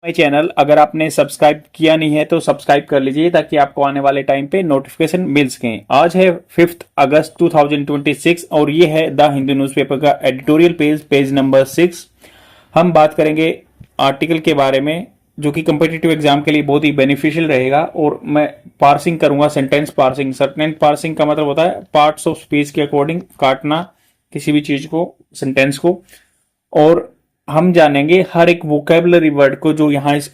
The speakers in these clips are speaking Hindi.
माय चैनल अगर आपने सब्सक्राइब किया नहीं है तो सब्सक्राइब कर लीजिए ताकि आपको आने वाले टाइम पे नोटिफिकेशन मिल सके। आज है 5 अगस्त 2026 और ये है द हिंदू न्यूज़पेपर का एडिटोरियल पेज नंबर 6। हम बात करेंगे आर्टिकल के बारे में जो कि कम्पिटिटिव एग्जाम के लिए बहुत ही बेनिफिशियल रहेगा। और मैं पार्सिंग करूंगा, सेंटेंस पार्सिंग। सेंटेंस पार्सिंग का मतलब होता है पार्ट्स ऑफ स्पीच के अकॉर्डिंग काटना किसी भी चीज को, सेंटेंस को। और हम जानेंगे हर एक वोकेबलरी वर्ड को जो यहाँ इस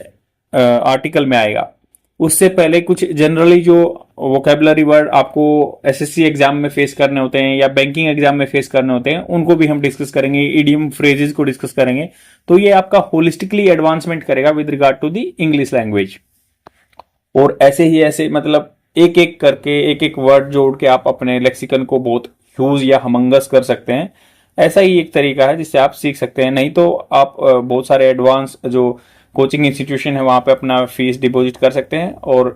आर्टिकल में आएगा। उससे पहले कुछ जनरली जो वोकेबलरी वर्ड आपको एसएससी एग्जाम में फेस करने होते हैं या बैंकिंग एग्जाम में फेस करने होते हैं उनको भी हम डिस्कस करेंगे, इडियम फ्रेजेस को डिस्कस करेंगे। तो ये आपका होलिस्टिकली एडवांसमेंट करेगा with regard to the English language. और ऐसे मतलब एक एक करके एक एक वर्ड जोड़ के आप अपने लेक्सिकन को बहुत ह्यूज या हमंगस कर सकते हैं। ऐसा ही एक तरीका है जिससे आप सीख सकते हैं। नहीं तो आप बहुत सारे एडवांस जो कोचिंग इंस्टीट्यूशन है वहां पे अपना फीस डिपॉजिट कर सकते हैं और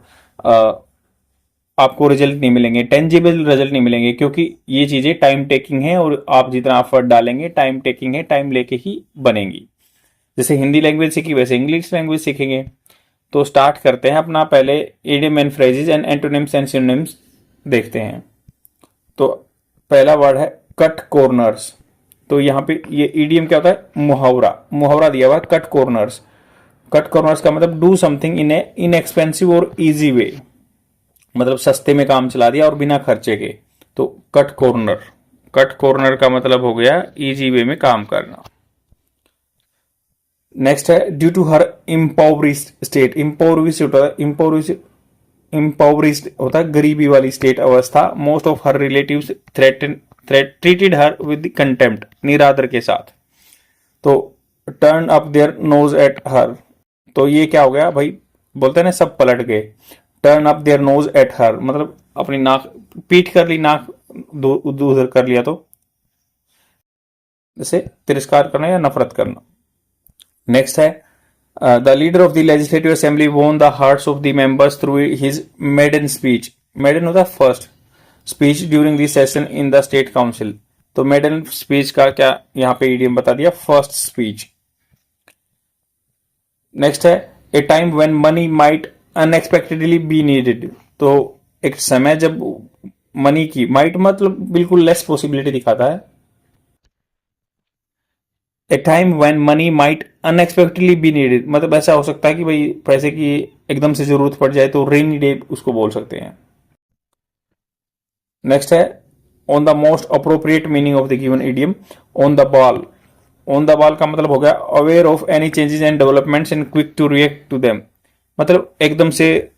आपको रिजल्ट नहीं मिलेंगे, टेंजिबल रिजल्ट नहीं मिलेंगे, क्योंकि ये चीजें टाइम टेकिंग है और आप जितना एफर्ट डालेंगे टाइम टेकिंग है, टाइम लेके ही बनेंगी। जैसे हिंदी लैंग्वेज सीखी वैसे इंग्लिश लैंग्वेज सीखेंगे। तो स्टार्ट करते हैं अपना पहले idiom and phrases and antonyms and synonyms देखते हैं। तो पहला वर्ड है कट कॉर्नर्स। तो यहाँ पे ये इडियम क्या होता है? मुहावरा। मुहावरा दिया हुआ है कट कॉर्नर्स। कट कॉर्नर्स का मतलब do something in A inexpensive और इजी वे, मतलब सस्ते में काम चला दिया और बिना खर्चे के। तो कट कॉर्नर, कट कॉर्नर का मतलब हो गया इजी वे में काम करना। नेक्स्ट है ड्यू टू हर इम्पोवरिस्ड स्टेट। इम्पोवरिस्ड होता है गरीबी वाली स्टेट, अवस्था। Most of her relatives treated her with contempt, निरादर के साथ। तो turn up their nose at her. तो ये क्या हो गया भाई? बोलते हैं ना सब पलट गए। Turn up their nose at her मतलब अपनी नाक पीठ कर ली, नाक उधर कर लिया। तो जैसे तिरस्कार करना या नफरत करना। नेक्स्ट है the leader of the legislative assembly won the hearts of the members through his maiden speech. Maiden होता है first speech during the session in the state council. तो मेडन स्पीच का क्या यहाँ पे इडियम बता दिया? First speech. नेक्स्ट है ए time when money might unexpectedly be needed. तो एक समय जब मनी की, माइट मतलब बिल्कुल लेस पॉसिबिलिटी दिखाता है। ए time when money might unexpectedly be needed मतलब ऐसा हो सकता है कि भाई पैसे की एकदम से जरूरत पड़ जाए, तो रेनी डे उसको बोल सकते हैं। नेक्स्ट है on the most appropriate meaning of the given idiom, on the ball. On the ball का मतलब हो गया aware of any changes and developments and quick to react to them, मतलब एकदम से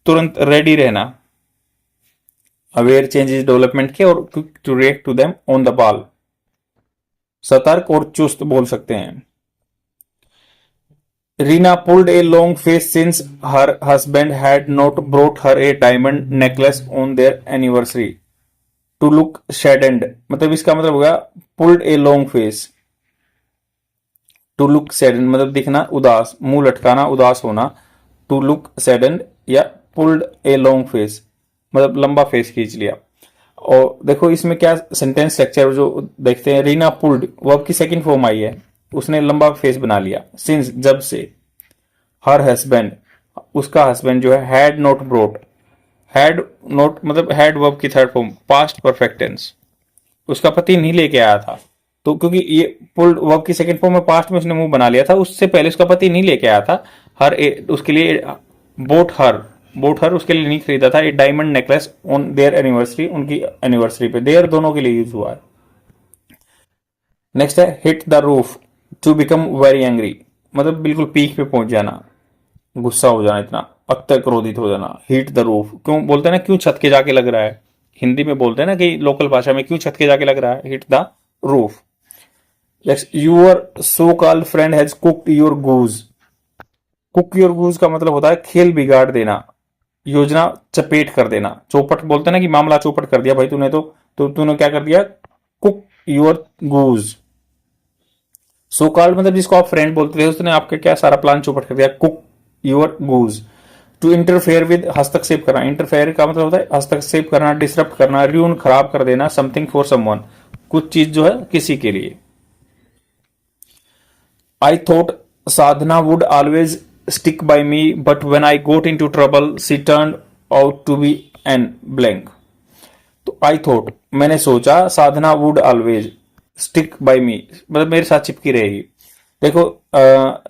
तुरंत रेडी रहना। अवेयर चेंजेस डेवलपमेंट के और quick to react to them, on the ball. सतर्क और चुस्त बोल सकते हैं। Reena pulled a long face since her husband had not brought her a diamond necklace on their anniversary. To look saddened मतलब इसका मतलब होगा pulled a long face. To look saddened मतलब दिखना उदास, मुंह लटकाना, उदास होना। टू लुक सैडेंड या पुल्ड ए लॉन्ग फेस मतलब लंबा फेस खींच लिया। और देखो इसमें क्या सेंटेंस स्ट्रक्चर जो देखते हैं, रीना पुल्ड वर्ब की सेकंड फॉर्म आई है, उसने लंबा फेस बना लिया। सिंस जब से, हर हस्बैंड उसका हस्बैंड जो है, had not brought, had not मतलब हैड वर्ब की third form past perfect tense, उसका पति नहीं लेके आया था। तो क्योंकि ये पुल्ड वर्ब की सेकंड फॉर्म में पास्ट में उसने मुंह बना लिया था, उससे पहले उसका पति नहीं लेके आया था। उसके लिए बोट हर उसके लिए नहीं खरीदा था। A diamond necklace on their anniversary, उनकी एनिवर्सरी पे। देयर दोनों के लिए यूज हुआ है। नेक्स्ट है hit the roof to become very angry मतलब बिल्कुल पीक पे पहुंच जाना, गुस्सा हो जाना, इतना अत्य क्रोधित हो जाना। हिट द रूफ क्यों बोलते हैं ना, क्यों छत के जाके लग रहा है। हिंदी में बोलते हैं ना कि लोकल भाषा में क्यों छत के जाके लग रहा है, hit the roof. Your so called friend has cooked your goose. Cook your goose का मतलब होता है खेल बिगाड़ देना, योजना चपेट कर देना। चौपट बोलते हैं ना कि मामला चौपट कर दिया भाई तूने, तो तूने क्या कर दिया? Cook your goose. So called मतलब जिसको आप फ्रेंड बोलते थे उसने आपके क्या सारा प्लान चौपट कर दिया। Cook your goose. To interfere with हस्तक्षेप करना। इंटरफेयर का मतलब होता है हस्तक्षेप करना, डिसरप्ट करना, र्यून खराब कर देना। समथिंग फॉर समवन कुछ चीज जो है किसी के लिए। I thought Sadhana would always stick by me, but when I got into trouble, she turned out to be an blank. तो I thought, मैंने सोचा, साधना would always stick by me, मतलब मेरे साथ चिपकी रहेगी। देखो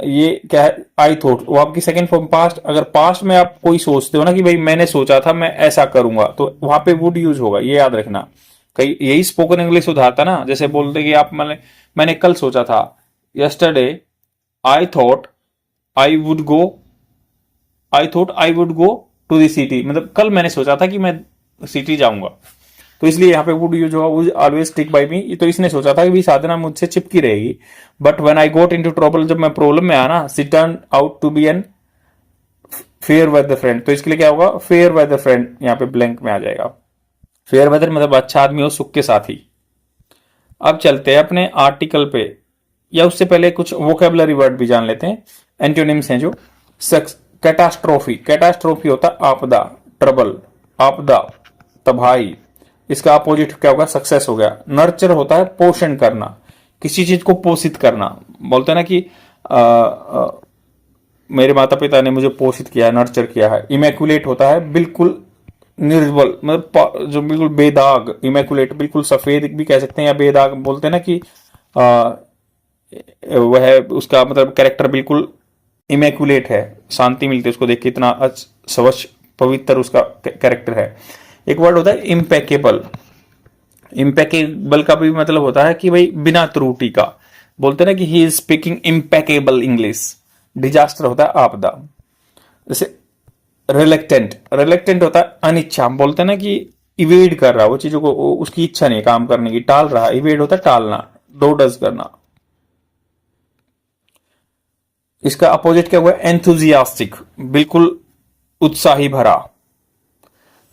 ये क्या है, आई थॉट, वो आपकी सेकंड फॉर्म पास्ट। अगर पास्ट में आप कोई सोचते हो ना कि भाई मैंने सोचा था मैं ऐसा करूंगा, तो वहां पे वुड यूज होगा, ये याद रखना। कई यही स्पोकन इंग्लिश सुधारता ना, जैसे बोलते कि आप मैंने कल सोचा था, yesterday I thought I would go, I thought I would go to the city, मतलब कल मैंने सोचा था कि मैं सिटी जाऊंगा, तो इसलिए यहाँ पे वुड यूज होगा, वुड ऑलवेज स्टिक बाय मी। तो इसने सोचा था कि भी साधना मुझसे चिपकी रहेगी, but when I got into trouble, जब मैं प्रॉब्लम में आया ना, she turn out to be an fair weather friend. तो इसके लिए क्या होगा, फेयर वेदर फ्रेंड, यहाँ पे ब्लैंक में आ जाएगा। फेयर वेदर मतलब अच्छा आदमी हो, सुख के साथी। अब चलते हैं अपने आर्टिकल पे, या उससे पहले कुछ वोकेबलरी वर्ड भी जान लेते हैं, एंटोनिम्स हैं जो। कैटास्ट्रोफी, कैटास्ट्रोफी होता है आपदा, ट्रबल, आपदा, तबाही। इसका अपोजिट क्या होगा, सक्सेस हो गया। नर्चर होता है पोषण करना, किसी चीज को पोषित करना, बोलते हैं ना कि मेरे माता पिता ने मुझे पोषित किया है, नर्चर किया है। इमेकुलेट होता है बिल्कुल निर्बल, मतलब जो बिल्कुल बेदाग, इमेकुलेट बिल्कुल सफेद भी कह सकते हैं, या बेदाग बोलते हैं ना कि वह उसका मतलब कैरेक्टर बिल्कुल इमेकुलेट है, शांति मिलती है उसको देख के, इतना स्वच्छ पवित्र उसका कैरेक्टर है। एक वर्ड होता है इम्पेकेबल, इम्पेकेबल का भी मतलब होता है कि भाई बिना त्रुटि का, बोलते हैं ना कि he is speaking impeccable English. Disaster होता है आपदा। जैसे रिलेक्टेंट, रिलेक्टेंट होता है अनिच्छा, बोलते हैं ना कि इवेड कर रहा, वो चीजों को, उसकी इच्छा नहीं काम करने की, टाल रहा। इवेड होता है टालना, डो डज करना। इसका अपोजिट क्या हुआ, एंथुजियास्टिक, बिल्कुल उत्साही भरा।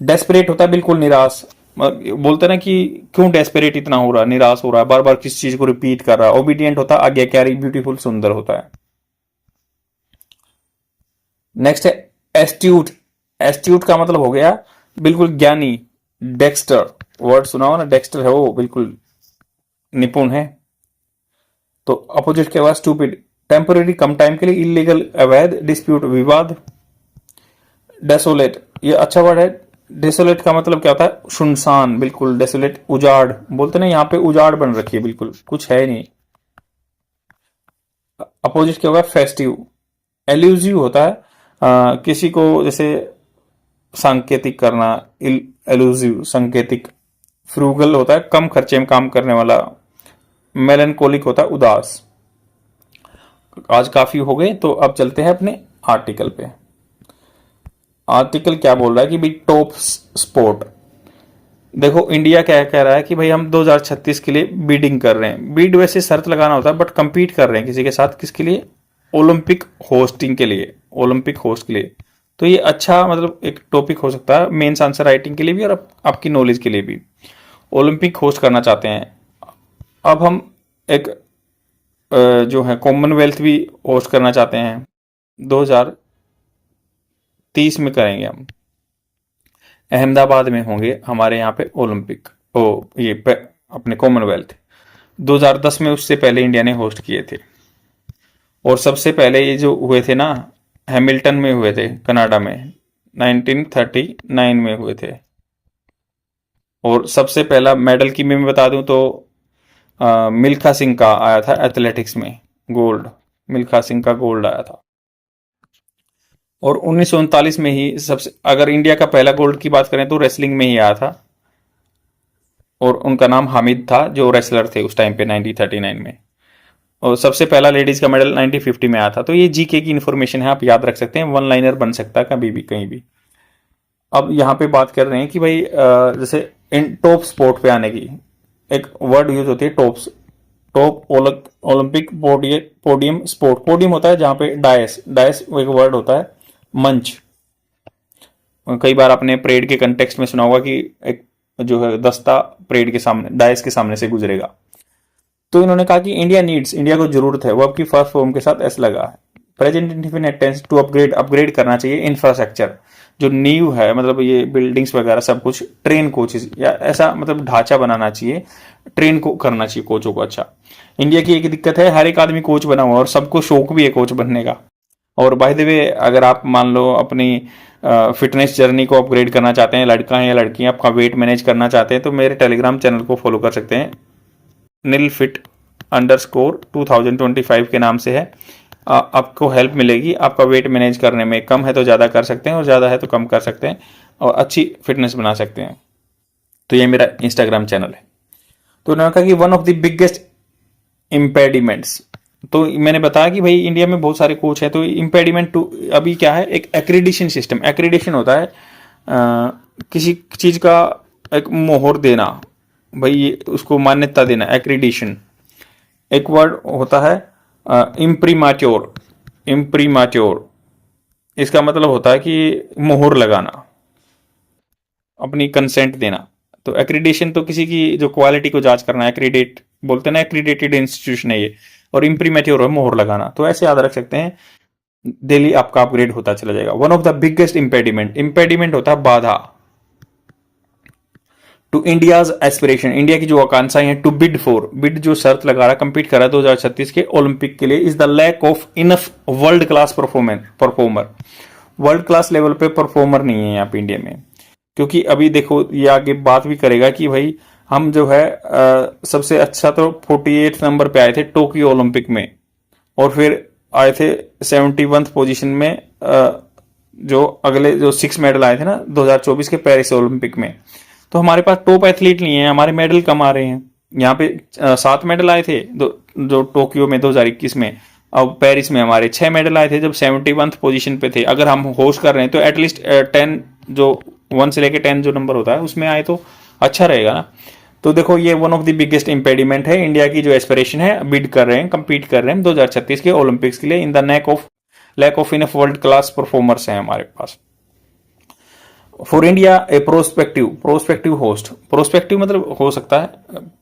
डेस्परेट होता है बिल्कुल निराश, बोलते ना कि क्यों डेस्परेट इतना हो रहा, निराश हो रहा है, बार बार किस चीज को रिपीट कर रहा है। ओबीडियंट होता है आज्ञाकारी, ब्यूटीफुल, सुंदर होता है। नेक्स्ट है एस्ट्यूट, एस्ट्यूट का मतलब हो गया बिल्कुल ज्ञानी। डेक्स्टर, वर्ड सुना हो ना, डेक्स्टर है वो, बिल्कुल निपुण है। तो अपोजिट के बाद स्टूपिड, टेम्पोररी, कम टाइम के लिए, इलीगल, अवैध, डिस्प्यूट, विवाद। डेसोलेट, ये अच्छा वर्ड है। डेसोलेट का मतलब क्या होता है, सुनसान, बिल्कुल डेसोलेट, उजाड़, बोलते ना यहाँ पे उजाड़ बन रखी है, बिल्कुल कुछ है नहीं। अपोजिट क्या होगा, फेस्टिव। एल्यूजिव होता है किसी को जैसे सांकेतिक करना, एल्यूजिव, सांकेतिक। फ्रूगल होता है कम खर्चे में काम करने वाला। मेलनकोलिक होता है उदास। आज काफी हो गए, तो अब चलते हैं अपने आर्टिकल पे। आर्टिकल क्या बोल रहा है कि भाई टॉप स्पोर्ट, देखो इंडिया क्या कह रहा है कि भाई हम 2036 के लिए बीडिंग कर रहे हैं। बीड वैसे शर्त लगाना होता है, बट कंपीट कर रहे हैं किसी के साथ, किसके लिए, ओलंपिक होस्टिंग के लिए, ओलंपिक होस्ट के लिए। तो ये अच्छा मतलब एक टॉपिक हो सकता है मेंस आंसर राइटिंग के लिए भी, और आपकी नॉलेज के लिए भी। ओलंपिक होस्ट करना चाहते हैं। अब हम एक जो है कॉमनवेल्थ भी होस्ट करना चाहते हैं, 2030 में करेंगे हम। अहमदाबाद में होंगे हमारे यहाँ पे ओलंपिक, ये अपने कॉमनवेल्थ। 2010 में उससे पहले इंडिया ने होस्ट किए थे। और सबसे पहले ये जो हुए थे ना, हैमिल्टन में हुए थे कनाडा में, 1939 में हुए थे। और सबसे पहला मेडल की मैं बता दूं तो मिल्खा सिंह का आया था एथलेटिक्स में गोल्ड, मिल्खा सिंह का गोल्ड आया था। और 1939 में ही सबसे, अगर इंडिया का पहला गोल्ड की बात करें तो रेसलिंग में ही आया था, और उनका नाम हामिद था, जो रेसलर थे उस टाइम पे 1939 में। और सबसे पहला लेडीज का मेडल 1950 में आया था। तो ये जीके की इंफॉर्मेशन है, आप याद रख सकते हैं, वन लाइनर बन सकता है कभी भी कहीं भी। अब यहाँ पे बात कर रहे हैं कि भाई जैसे इन टॉप स्पोर्ट पे आने की एक वर्ड यूज होती है, tops, top Olympic podium sport. Podium होता है जहां पे डायस, डायस एक वर्ड होता है, मंच। कई बार आपने परेड के कंटेक्स्ट में सुना होगा कि एक जो है दस्ता परेड के सामने, डायस के सामने से गुजरेगा। तो इन्होंने कहा कि इंडिया नीड्स, इंडिया को जरूरत है, वो आपकी फर्स्ट फॉर्म के साथ एस लगा है। Present indefinite tense, to upgrade, upgrade करना चाहिए इंफ्रास्ट्रक्चर, जो नींव है, मतलब ये बिल्डिंग्स वगैरह सब कुछ, ट्रेन कोचेस या ऐसा मतलब ढांचा बनाना चाहिए, ट्रेन को करना चाहिए कोचों को। अच्छा, इंडिया की एक दिक्कत है, हर एक आदमी कोच बना हुआ और सबको शौक भी है कोच बनने का, और बाय द वे, अगर आप मान लो अपनी फिटनेस जर्नी को अपग्रेड करना चाहते हैं, लड़का है या लड़की, आपका वेट मैनेज करना चाहते हैं, तो मेरे टेलीग्राम चैनल को फॉलो कर सकते हैं। nilfit_2025 के नाम से है। आपको हेल्प मिलेगी, आपका वेट मैनेज करने में। कम है तो ज़्यादा कर सकते हैं और ज़्यादा है तो कम कर सकते हैं और अच्छी फिटनेस बना सकते हैं। तो ये मेरा इंस्टाग्राम चैनल है। तो उन्होंने कहा कि one of the biggest impediments, तो मैंने बताया कि भाई इंडिया में बहुत सारे कोच हैं, तो इम्पेडिमेंट टू अभी क्या है, एक एक्रीडिशन सिस्टम। एक्रीडिशन होता है किसी चीज़ का एक मोहर देना, भाई उसको मान्यता देना, एक्रीडिशन। एक वर्ड होता है इम्प्रीमाच्योर। इम्प्रीमाच्योर इसका मतलब होता है कि मोहर लगाना, अपनी कंसेंट देना। तो एक्रीडिशन तो किसी की जो क्वालिटी को जांच करना, एक्रीडेट बोलते हैं ना, एक्रीडेटेड इंस्टीट्यूशन है ये। और इम्प्रीमेच्योर है मोहर लगाना। तो ऐसे याद रख सकते हैं, डेली आपका अपग्रेड होता चला जाएगा। One of the biggest impediment, impediment होता है बाधा, टू इंडियाज एस्पिरेशन, इंडिया की जो आकांक्षाएं हैं, टू बिड फॉर, बिड जो शर्त लगा रहा, कंपीट कर रहा है 2036 के ओलंपिक के लिए, is the lack of enough world class performer. World class level पे परफॉर्मर नहीं है यहाँ पे इंडिया में। क्योंकि अभी देखो, ये आगे बात भी करेगा कि भाई हम जो है सबसे अच्छा तो 48 नंबर पे आए थे टोक्यो ओलंपिक में, और फिर आए थे 71 पोजीशन में जो अगले जो 6 मेडल आए थे ना 2024 के पेरिस ओलंपिक में। तो हमारे पास टॉप एथलीट नहीं है, हमारे मेडल कम आ रहे हैं। यहाँ पे 7 मेडल आए थे जो टोक्यो में 2021 में। अब पेरिस में हमारे 6 मेडल आए थे जब 71 पोजीशन पे थे। अगर हम होस्ट कर रहे हैं तो एटलीस्ट 10 जो 1 से लेके 10 जो नंबर होता है उसमें आए तो अच्छा रहेगा ना। तो देखो, ये वन ऑफ द बिगेस्ट इंपेडिमेंट है इंडिया की जो एस्पिरेशन है, बिड कर रहे हैं, कंपीट कर रहे हैं 2036 के ओलंपिक्स के लिए। In the lack of enough world class performers हैं हमारे पास। For India a prospective host, prospective मतलब हो सकता है,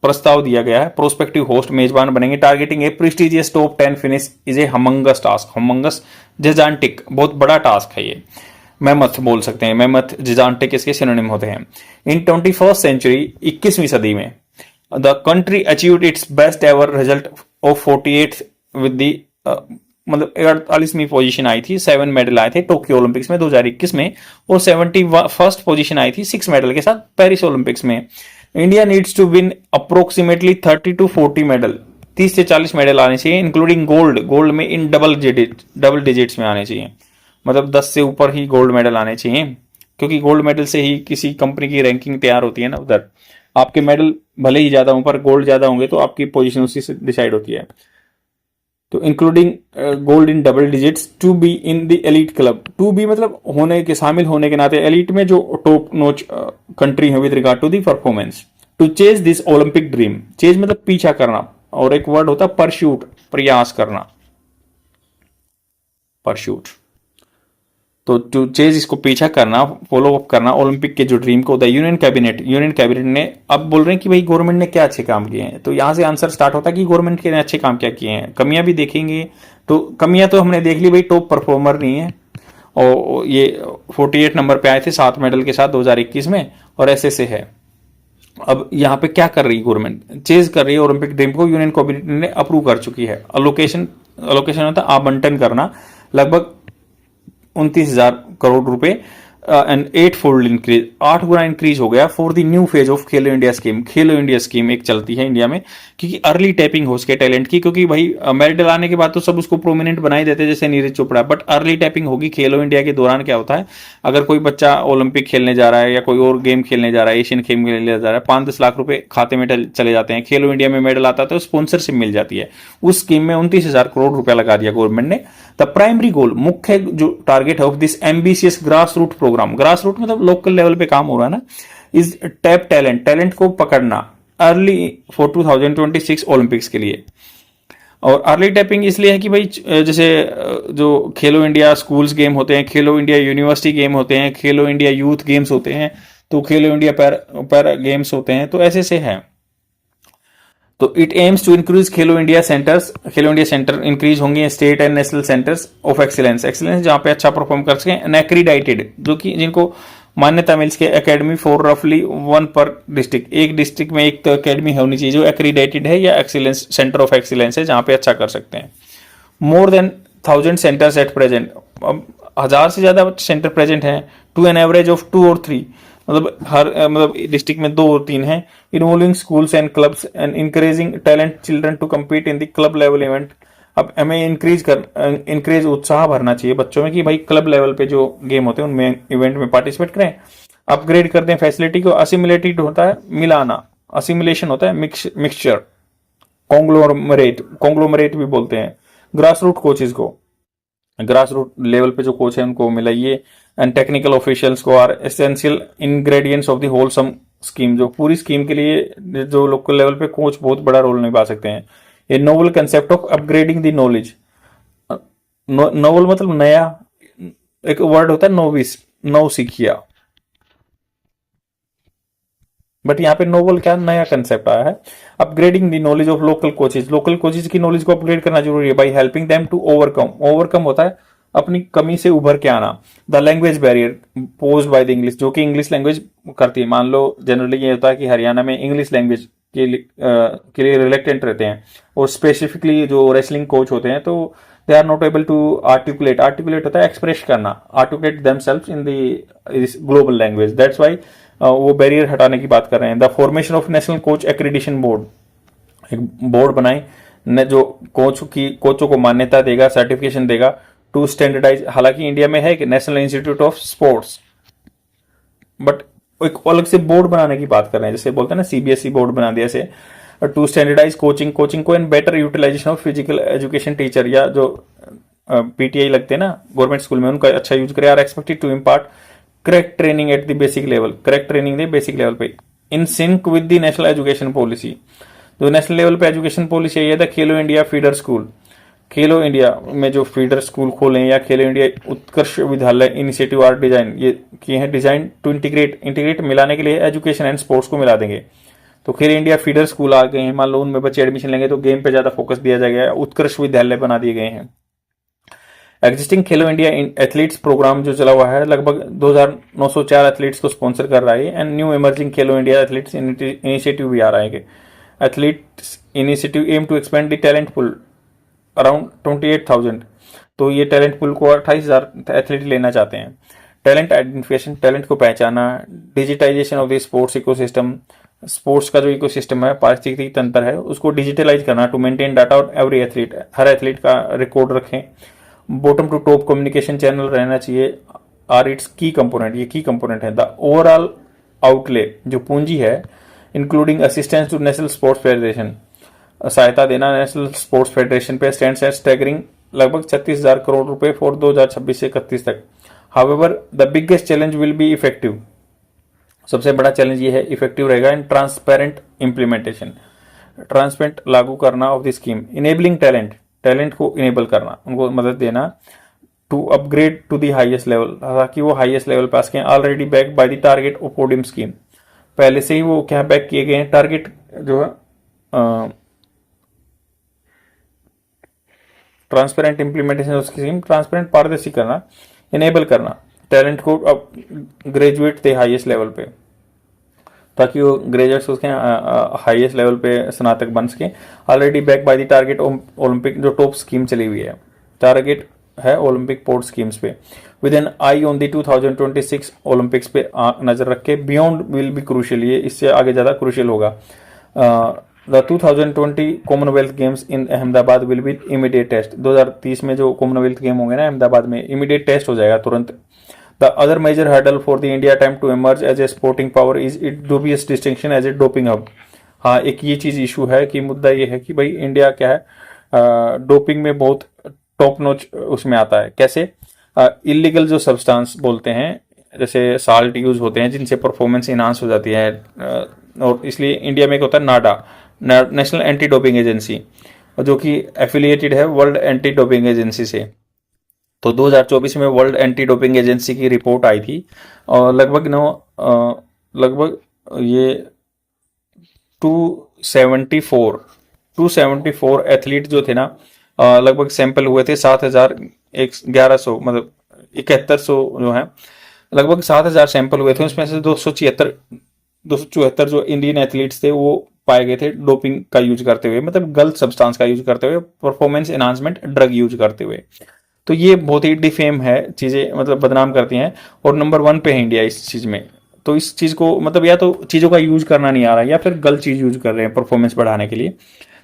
प्रस्ताव दिया गया है। प्रोस्पेक्टिव होस्ट मेजबान बनेंगे, targeting a prestigious top 10 finish is a humongous task. Humongous gigantic, बहुत बड़ा टास्क है ये। मेमथ बोल सकते हैं, मेमथ जिजांटिक इसके सिनोनिम होते हैं। इन 21st सेंचुरी, 21वीं सदी में, the country achieved it's best ever result of 48 with the, मतलब 48वीं पोजीशन आई थी, 7 मेडल आए थे टोक्यो ओलंपिक्स में 2021 में, और 71st पोजीशन आई थी 6 मेडल के साथ पेरिस ओलंपिक्स में। India needs to win approximately 30 to 40 medal, 30 से 40 मेडल आने चाहिए, इंक्लूडिंग गोल्ड में इन डबल डिजिट्स में आने चाहिए। मतलब 10 से ऊपर ही गोल्ड मेडल आने चाहिए, क्योंकि गोल्ड मेडल से ही किसी कंपनी की रैंकिंग तैयार होती है ना। उधर आपके मेडल भले ही ज्यादा हों पर गोल्ड ज्यादा होंगे तो आपकी पोजीशन उसी से डिसाइड होती है। तो including gold in double digits, to be in the elite club. To be मतलब होने के, शामिल होने के नाते एलीट में जो टॉप नोच कंट्री है with regard to the performance. To chase this olympic dream, chase मतलब पीछा करना, और एक वर्ड होता है परस्यूट, प्रयास करना, परस्यूट। तो टू चेज इसको पीछा करना, फॉलो अप करना ओलंपिक के जो ड्रीम को। द यूनियन कैबिनेट ने, अब बोल रहे हैं कि भाई गवर्नमेंट ने क्या अच्छे काम किए हैं, तो यहां से आंसर स्टार्ट होता है कि गवर्नमेंट के ने अच्छे काम क्या किए हैं। कमियां भी देखेंगे, तो कमियां तो हमने देख ली, भाई टॉप परफॉर्मर नहीं है, और ये 48 नंबर पे आए थे 7 मेडल के साथ 2021 में, और ऐसे है। अब यहाँ पे क्या कर रही है गवर्नमेंट, चेज कर रही है ओलंपिक ड्रीम को। यूनियन कैबिनेट ने अप्रूव कर चुकी है। अलोकेशन होता है आवंटन करना, लगभग 29,000 करोड़ रुपए, and 8-fold increase, 8 Guna increase हो गया for the new phase of Khelo India scheme. Khelo India scheme एक चलती है इंडिया में, क्योंकि अर्ली टैपिंग हो उसके टैलेंट की, क्योंकि भाई मेडल आने के बाद तो सब उसको प्रोमिनेंट बना ही देते हैं, जैसे Neeraj Chopra, but early tapping होगी खेलो इंडिया के दौरान। क्या होता है, अगर कोई बच्चा ओलंपिक खेलने जा रहा है या कोई और गेम खेलने जा रहा है, एशियन गेम खेलने जा रहा है, 5-10 लाख रुपए खाते में चले जाते हैं। खेलो इंडिया में मेडल आता है तो स्पॉन्सरशिप मिल जाती है। उस स्कीम में 29,000 करोड़ रुपया लगा दिया गवर्नमेंट ने। द प्राइमरी गोल, मुख्य जो टारगेट है of this ambitious grass root programme, grass root मतलब लोकल लेवल पे काम हो रहा है ना, इज टैप टैलेंट को पकड़ना अर्ली फॉर 2026 ओलंपिक्स के लिए। और अर्ली टैपिंग इसलिए है कि भाई जैसे जो खेलो इंडिया स्कूल्स गेम होते हैं, खेलो इंडिया यूनिवर्सिटी गेम होते हैं, खेलो इंडिया यूथ गेम्स होते हैं, तो खेलो इंडिया पैरा गेम्स होते हैं, तो ऐसे से है। तो it aims to increase Khelo India centre increase होंगे, state and national centres of excellence जहां पे अच्छा परफॉर्म कर सके। एक्रीडाइटेड, जो कि जिनको मान्यता मिल सके, एकेडमी फॉर रफली 1 पर डिस्ट्रिक्ट, एक डिस्ट्रिक्ट में एक तो एकेडमी होनी चाहिए जो एक्रीडाइटेड है या एक्सीलेंस सेंटर ऑफ एक्सीलेंस है, जहां पे अच्छा कर सकते हैं। More than 1000 centres at present, अब 1000 से ज़्यादा सेंटर प्रेजेंट हैं, टू एन एवरेज ऑफ 2 और 3, मतलब हर मतलब डिस्ट्रिक्ट में 2 और 3 हैं, involving schools and clubs and encouraging talent children to compete in the club level event. अब हमें इंक्रीज उत्साह भरना चाहिए बच्चों में कि भाई क्लब लेवल पे जो गेम होते हैं उनमें इवेंट में पार्टिसिपेट करें। अपग्रेड कर दें फैसिलिटी को, असिमुलेटेड होता है मिलाना, असिमुलेशन होता है मिक्सचर, कॉन्ग्लोमरेट भी बोलते हैं। ग्रास रूट कोचेज को, ग्रास रूट लेवल पे जो कोच है उनको मिलाइए। एंड टेक्निकल ऑफिशियल्स को are essential ingredients of the wholesome scheme, जो पूरी स्कीम के लिए जो लोकल लेवल पे कोच बहुत बड़ा रोल निभा सकते हैं। ये novel concept of upgrading the knowledge, novel मतलब नया, एक वर्ड होता है नोविस, नव सीखिया, बट यहाँ पे नोवल क्या नया कंसेप्ट आया है। Upgrading the knowledge of local coaches की नॉलेज को अपग्रेड करना जरूरी है by helping them to overcome होता है अपनी कमी से उभर के आना। The language barrier posed by the English, जो कि इंग्लिश लैंग्वेज करती है। मान लो जनरली ये होता है कि हरियाणा में इंग्लिश लैंग्वेज के लिए रिलेक्टेंट रहते हैं, और स्पेसिफिकली जो रेसलिंग कोच होते हैं तो they are not able to articulate होता है एक्सप्रेस करना, articulate themselves in the global language, that's why वो बैरियर हटाने की बात कर रहे हैं। The formation of national coach accreditation board, एक बोर्ड बनाए न जो कोचों को मान्यता देगा, सर्टिफिकेशन देगा टू स्टैंडर्डाइज। हालांकि इंडिया में है कि national institute of sports, but एक अलग से बोर्ड बनाने की बात कर रहे हैं, जैसे बोलते हैं ना सीबीएसई बोर्ड बना दिया ऐसे, टू स्टैंडर्डाइज कोचिंग को and better utilisation of physical education teacher, या जो पीटीआई लगते हैं ना गवर्नमेंट स्कूल में, उनका अच्छा यूज करें। Are expected to impart correct training at the basic level, correct training दे बेसिक लेवल पे, in sync with the national education policy. जो नेशनल लेवल पे एजुकेशन पॉलिसी है, Khelo India feeder school, Khelo India में जो फीडर स्कूल खोले या खेलो इंडिया उत्कर्ष विद्यालय इनिशिएटिव आर डिजाइन, ये किए हैं डिजाइन टू इंटीग्रेट मिलाने के लिए एजुकेशन एंड स्पोर्ट्स को मिला देंगे। तो खेलो इंडिया फीडर स्कूल आ गए हैं, मान लो उनमें बच्चे एडमिशन लेंगे तो गेम पे ज्यादा फोकस दिया जाएगा, उत्कर्ष विद्यालय बना दिए गए हैं। एग्जिस्टिंग खेलो इंडिया एथलीट्स प्रोग्राम जो चला हुआ है लगभग 2904 एथलीट्स को स्पॉन्सर कर रहा है, and new emerging Khelo India athletes initiative भी आ रहा है। Athletes initiative aim to expand the talent pool around 28,000, तो ये टैलेंट पुल को 28,000 एथलीट लेना चाहते हैं। टैलेंट आइडेंटिफिकेशन, टैलेंट को पहचाना। Digitisation of the sports ecosystem, sports का जो इकोसिस्टम है, पारिस्थितिकी तंत्र है, उसको डिजिटलाइज करना to maintain data on every athlete, हर एथलीट का रिकॉर्ड रखें। Bottom to top communication channel रहना चाहिए, आर इट्स की कंपोनेंट, ये की कंपोनेंट है। द ओवरऑल आउटले जो पूंजी है, including assistance to national sports federation, सहायता देना नेशनल स्पोर्ट्स फेडरेशन पे, स्टैंड्स एट स्टैगरिंग लगभग 36,000 करोड़ रुपए फॉर 2026 से 31 तक। However the biggest challenge will be effective, सबसे बड़ा चैलेंज ये है इफेक्टिव रहेगा इन ट्रांसपेरेंट इंप्लीमेंटेशन, ट्रांसपेरेंट लागू करना of the scheme. Enabling talent को इनेबल करना, उनको मदद देना to upgrade to the highest level, ताकि वो हाईएस्ट लेवल पास के। Already back by the target of podium scheme, पहले से ही वो क्या बैक किए गए हैं, टारगेट जो है transparent implementation of scheme, transparent पारदर्शी करना, इनेबल करना टैलेंट को अब ग्रेजुएट थे हाईएस्ट लेवल पे, ताकि वो ग्रेजुएट्स उसके हाईएस्ट लेवल पे स्नातक बन सके। Already back by the target Olympic, जो टॉप स्कीम चली हुई है, टारगेट है ओलंपिक पोर्ट स्कीम्स पे। With an eye on the 2026 Olympics पे नजर रख के, बियॉन्ड विल बी क्रूशियल, ये इससे आगे ज्यादा क्रूशियल होगा। The 2020 Commonwealth Games in Ahmedabad will be immediate test, 2030 में जो कॉमनवेल्थ गेम होंगे ना अहमदाबाद में, इमीडिएट टेस्ट हो जाएगा तुरंत। The other major hurdle for the India attempt to emerge as a sporting power is its dubious distinction as a doping hub। हाँ, एक ये चीज इशू है कि मुद्दा ये है कि भाई इंडिया क्या है, डोपिंग में बहुत टॉप नॉच उसमें आता है। कैसे? इलीगल जो सब्सटेंस बोलते हैं, जैसे साल्ट यूज होते हैं जिनसे परफॉर्मेंस इनहांस हो जाती है, और इसलिए इंडिया में एक होता है नाडा, नेशनल एंटी डोपिंग एजेंसी, जो कि एफिलिएटेड है वर्ल्ड एंटी डोपिंग एजेंसी से। तो 2024 में वर्ल्ड एंटी डोपिंग एजेंसी की रिपोर्ट आई थी, और लगभग ये 274 एथलीट जो थे ना, लगभग सैंपल हुए थे 7,1100, मतलब 7100 जो है, लगभग 7,000 सैंपल हुए थे, उसमें से 274 जो इंडियन एथलीट्स थे वो पाए गए थे डोपिंग का यूज करते हुए, मतलब गलत सब्सटेंस का यूज करते हुए, परफॉर्मेंस एनहांसमेंट ड्रग यूज करते हुए। तो ये बहुत ही डिफेम है, चीज़ें मतलब बदनाम करती हैं, और नंबर 1 पे है इंडिया इस चीज़ में। तो इस चीज़ को मतलब या तो चीज़ों का यूज करना नहीं आ रहा है, या फिर गलत चीज़ यूज कर रहे हैं परफॉर्मेंस बढ़ाने के लिए।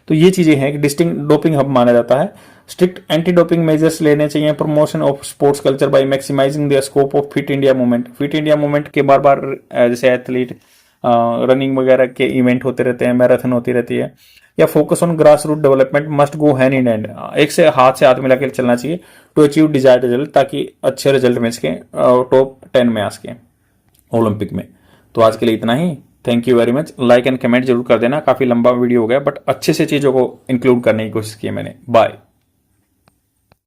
तो ये चीज़ें हैं कि डिस्टिंक्ट डोपिंग हब माना जाता है। स्ट्रिक्ट एंटी डोपिंग मेजर्स लेने चाहिए। Promotion of sports culture by maximizing the scope of fit India movement. Fit India movement के बार बार जैसे एथलीट रनिंग वगैरह के इवेंट होते रहते हैं, मैराथन होती रहती है। या focus on grass root development must go hand in hand, एक से हाथ मिला के चलना चाहिए टू अचीव डिजायर्ड रिजल्ट, ताकि अच्छे रिजल्ट मिल सके, टॉप 10 में आ सके ओलंपिक में। तो आज के लिए इतना ही। Thank you very much. Like and comment जरूर कर देना, काफी लंबा वीडियो हो गया बट अच्छे से चीजों को इंक्लूड करने की कोशिश की है मैंने। बाय।